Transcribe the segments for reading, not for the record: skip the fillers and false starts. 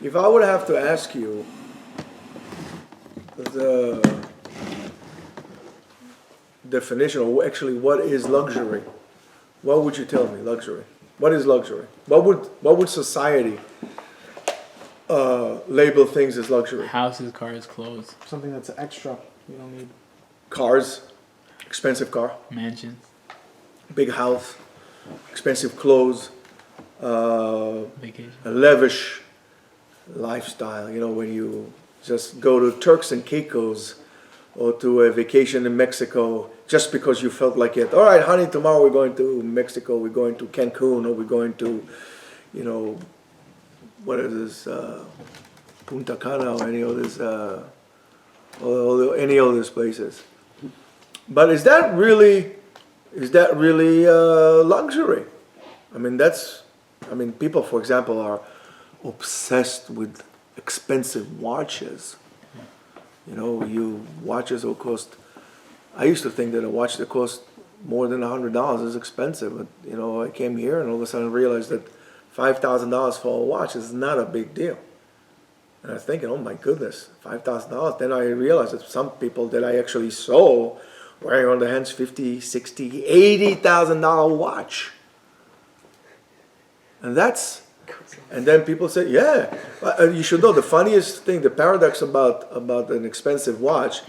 If I would have to ask you the definition, or actually what is luxury, what would you tell me? Luxury. What is luxury? What would society label things as luxury? Houses, cars, clothes, Something that's extra. You don't need. Cars, expensive car, mansions, big house, expensive clothes, vacation. a lavish lifestyle. When you just go to Turks and Caicos or to a vacation in Mexico just because you felt like it. All right, honey, tomorrow we're going to Mexico, we're going to Cancun, or we're going to, what is this, Punta Cana, or any of this, any of these places. But is that really luxury? People, for example, are obsessed with expensive watches. Watches will cost. I used to think that a watch that cost more than $100 is expensive, but I came here and all of a sudden realized that $5,000 for a watch is not a big deal. And I was thinking, oh my goodness, $5,000. Then I realized that some people that I actually saw wearing on their hands $50,000, $60,000, $80,000 watch, and then people say, yeah, you should know the funniest thing, the paradox about an expensive watch.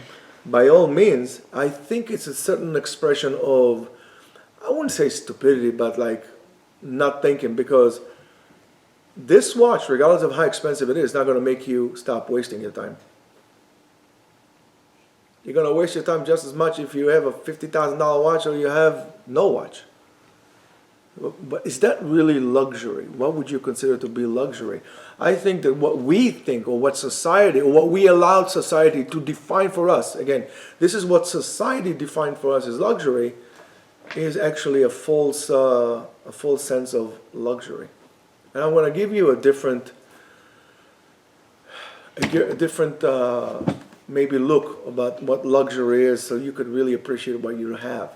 By all means, I think it's a certain expression of, I wouldn't say stupidity, but like not thinking, because this watch, regardless of how expensive it is not going to make you stop wasting your time. You're going to waste your time just as much if you have a $50,000 watch or you have no watch. But is that really luxury? What would you consider to be luxury? I think that what we think, or what society, or what we allowed society to define for us, again, this is what society defined for us as luxury, is actually a false sense of luxury. And I'm going to give you a different maybe look about what luxury is, so you could really appreciate what you have.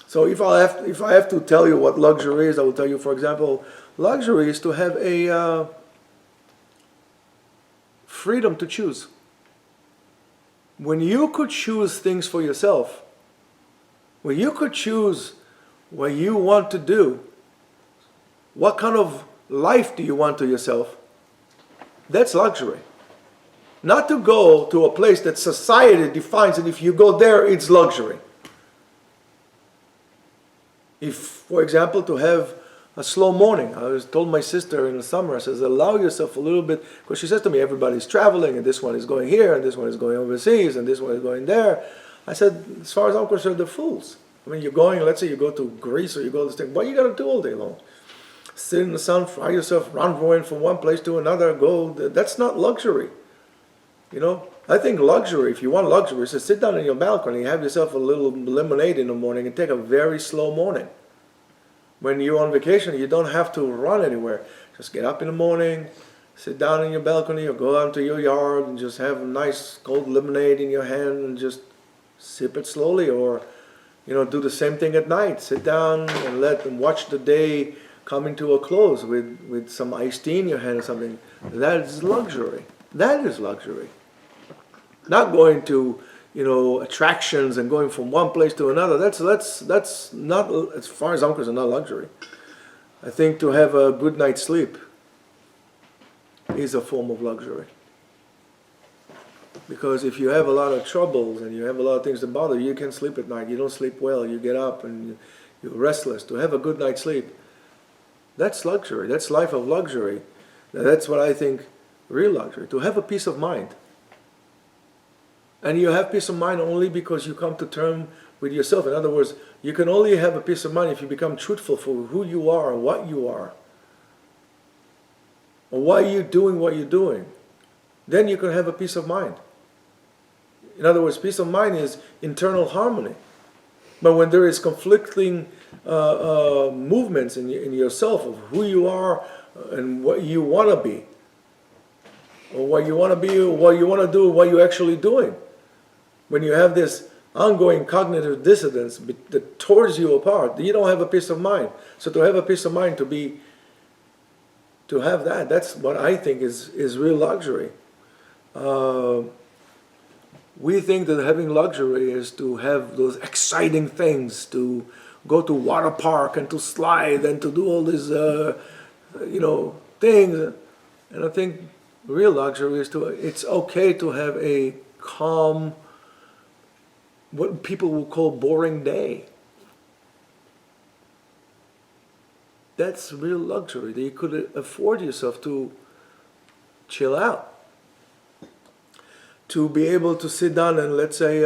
So if I have to tell you what luxury is, I will tell you, for example, luxury is to have a freedom to choose. When you could choose things for yourself, when you could choose what you want to do, what kind of life do you want to yourself, that's luxury. Not to go to a place that society defines, and if you go there, it's luxury. If, for example, to have a slow morning. I told my sister in the summer, I says, allow yourself a little bit, because she says to me, everybody's traveling, and this one is going here, and this one is going overseas, and this one is going there. I said, as far as I'm concerned, they're fools. I mean, you're going, let's say you go to Greece, or you go to this thing, what are you going to do all day long? Sit in the sun, fry yourself, run from one place to another, go. That's not luxury. I think luxury, if you want luxury, is to sit down on your balcony, have yourself a little lemonade in the morning, and take a very slow morning. When you're on vacation, you don't have to run anywhere. Just get up in the morning, sit down on your balcony, or go out to your yard and just have a nice cold lemonade in your hand and just sip it slowly. Or, do the same thing at night. Sit down and watch the day coming to a close with some iced tea in your hand or something. That is luxury. That is luxury. Not going to, attractions and going from one place to another. That's not, as far as I'm concerned, not luxury. I think to have a good night's sleep is a form of luxury. Because if you have a lot of troubles and you have a lot of things that bother you, you can't sleep at night. You don't sleep well. You get up and you're restless. To have a good night's sleep, that's luxury. That's life of luxury. That's what I think real luxury. To have a peace of mind. And you have peace of mind only because you come to terms with yourself. In other words, you can only have a peace of mind if you become truthful for who you are and what you are. Or why you're doing what you're doing. Then you can have a peace of mind. In other words, peace of mind is internal harmony. But when there is conflicting movements in yourself of who you are and what you want to be, or what you want to be, or what you want to do, what you're actually doing. When you have this ongoing cognitive dissonance that tears you apart, you don't have a peace of mind. So to have a peace of mind, to be to have that. That's what I think is real luxury. We think that having luxury is to have those exciting things, to go to water park and to slide and to do all these, things. And I think real luxury is it's okay to have a calm, what people will call boring day. That's real luxury, that you could afford yourself to chill out. To be able to sit down and, let's say,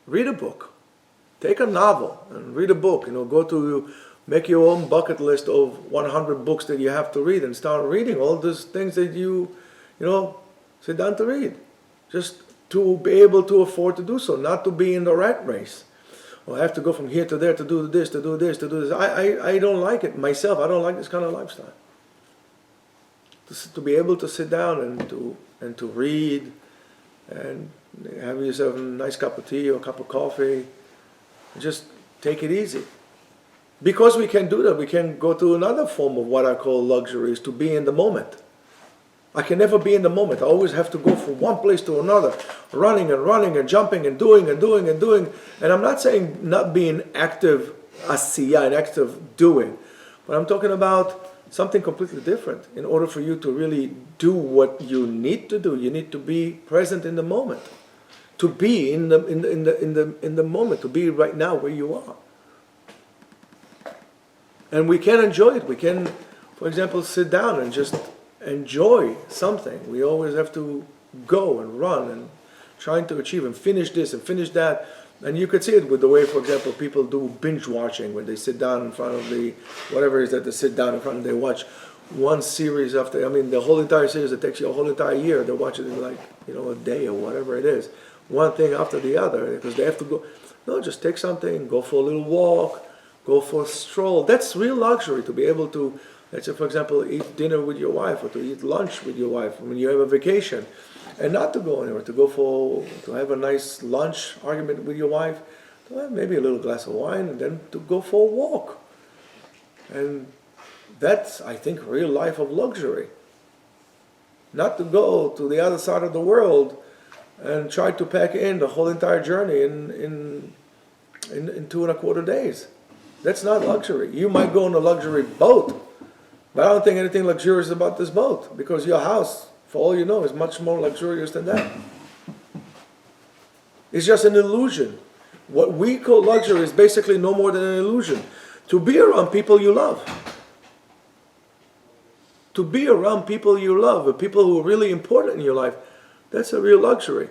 read a book. Take a novel and read a book. Make your own bucket list of 100 books that you have to read and start reading all those things that you sit down to read. Just to be able to afford to do so, not to be in the rat race. Or I have to go from here to there to do this, to do this, to do this. I don't like it myself. I don't like this kind of lifestyle. To be able to sit down and to read and have yourself a nice cup of tea or a cup of coffee. Just take it easy. Because we can do that, we can go to another form of what I call luxury, is to be in the moment. I can never be in the moment. I always have to go from one place to another, running and jumping and doing. And I'm not saying not being active, asiyah, and active doing, but I'm talking about something completely different. In order for you to really do what you need to do, you need to be present in the moment. To be in the moment, to be right now where you are. And we can enjoy it. We can, for example, sit down and just enjoy something. We always have to go and run and trying to achieve and finish this and finish that. And you could see it with the way, for example, people do binge watching when they sit down in front of whatever it is that they sit down in front of, they watch one series after, the whole entire series that takes you a whole entire year, they watch it in a day or whatever it is. One thing after the other, because they have to go, no, just take something, go for a little walk, go for a stroll. That's real luxury, to be able to, let's say, for example, eat dinner with your wife or to eat lunch with your wife when you have a vacation. And not to go anywhere, to have a nice lunch argument with your wife, to have maybe a little glass of wine, and then to go for a walk. And that's, I think, real life of luxury. Not to go to the other side of the world and try to pack in the whole entire journey in 2.25 days. That's not luxury. You might go on a luxury boat, but I don't think anything luxurious about this boat, because your house, for all you know, is much more luxurious than that. It's just an illusion. What we call luxury is basically no more than an illusion. To be around people you love. To be around people you love, or people who are really important in your life, that's a real luxury.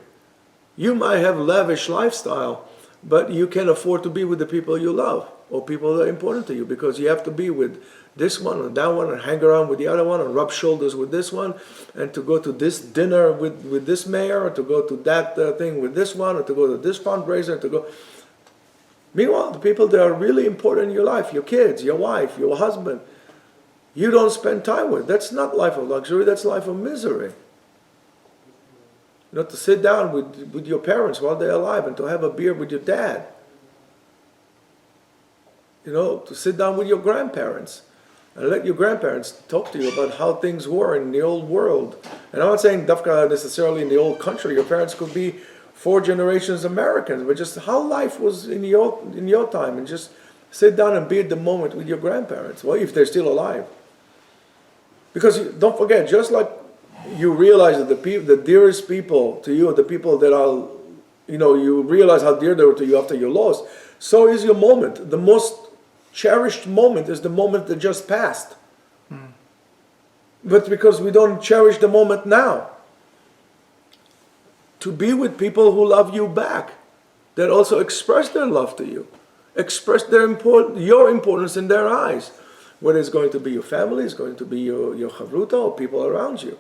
You might have a lavish lifestyle, but you can afford to be with the people you love, or people that are important to you, because you have to be with this one or that one, and hang around with the other one, and rub shoulders with this one, and to go to this dinner with this mayor, or to go to that thing with this one, or to go to this fundraiser, to go. Meanwhile, the people that are really important in your life, your kids, your wife, your husband, you don't spend time with. That's not life of luxury, that's life of misery. To sit down with your parents while they're alive and to have a beer with your dad. To sit down with your grandparents and let your grandparents talk to you about how things were in the old world. And I'm not saying Dafka necessarily in the old country. Your parents could be 4 generations Americans, but just how life was in your time, and just sit down and be at the moment with your grandparents, well, if they're still alive. Because don't forget, just like you realize that the dearest people to you are the people that are, you realize how dear they were to you after your loss, so is your moment. The most cherished moment is the moment that just passed. But because we don't cherish the moment now. To be with people who love you back, that also express their love to you, express your importance in their eyes, whether it's going to be your family, it's going to be your chavruta, or people around you.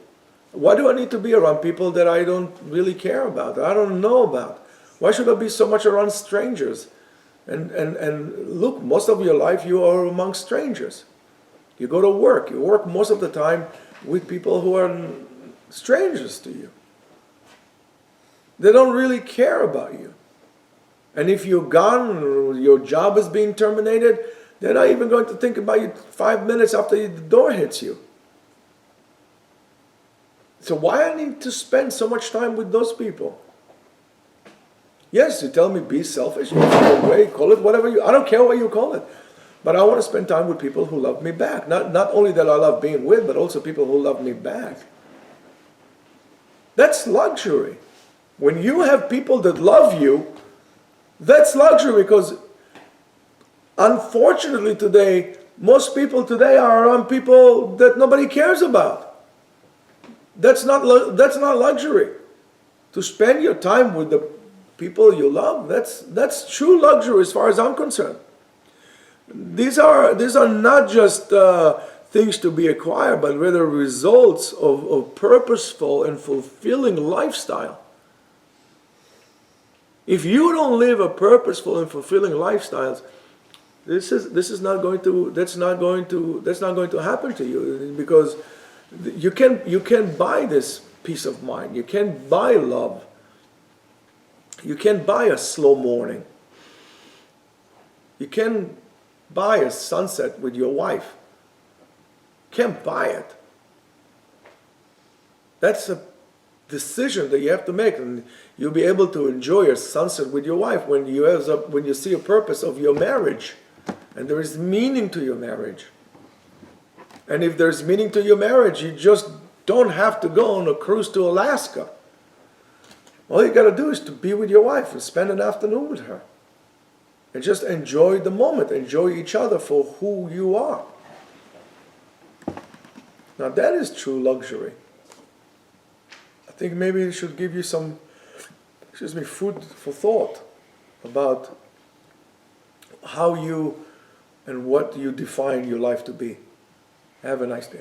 Why do I need to be around people that I don't really care about, that I don't know about? Why should I be so much around strangers? And look, most of your life you are among strangers. You go to work. You work most of the time with people who are strangers to you. They don't really care about you. And if you're gone, or your job is being terminated, They're not even going to think about you 5 minutes after the door hits you. So why I need to spend so much time with those people? Yes, you tell me be selfish, you feel away, call it whatever I don't care what you call it. But I want to spend time with people who love me back. Not only that I love being with, but also people who love me back. That's luxury. When you have people that love you, that's luxury, because unfortunately today, most people today are around people that nobody cares about. That's not luxury. To spend your time with the people you love, that's true luxury as far as I'm concerned. These are not just things to be acquired, but rather results of purposeful and fulfilling lifestyle. If you don't live a purposeful and fulfilling lifestyles, that's not going to happen to you, because you can buy this peace of mind. You can buy love. You can buy a slow morning. You can buy a sunset with your wife. You can't buy it. That's a decision that you have to make, and you'll be able to enjoy a sunset with your wife when you see a purpose of your marriage, and there is meaning to your marriage. And if there's meaning to your marriage, you just don't have to go on a cruise to Alaska. All you got to do is to be with your wife and spend an afternoon with her. And just enjoy the moment, enjoy each other for who you are. Now that is true luxury. I think maybe it should give you some, food for thought about how you and what you define your life to be. Have a nice day.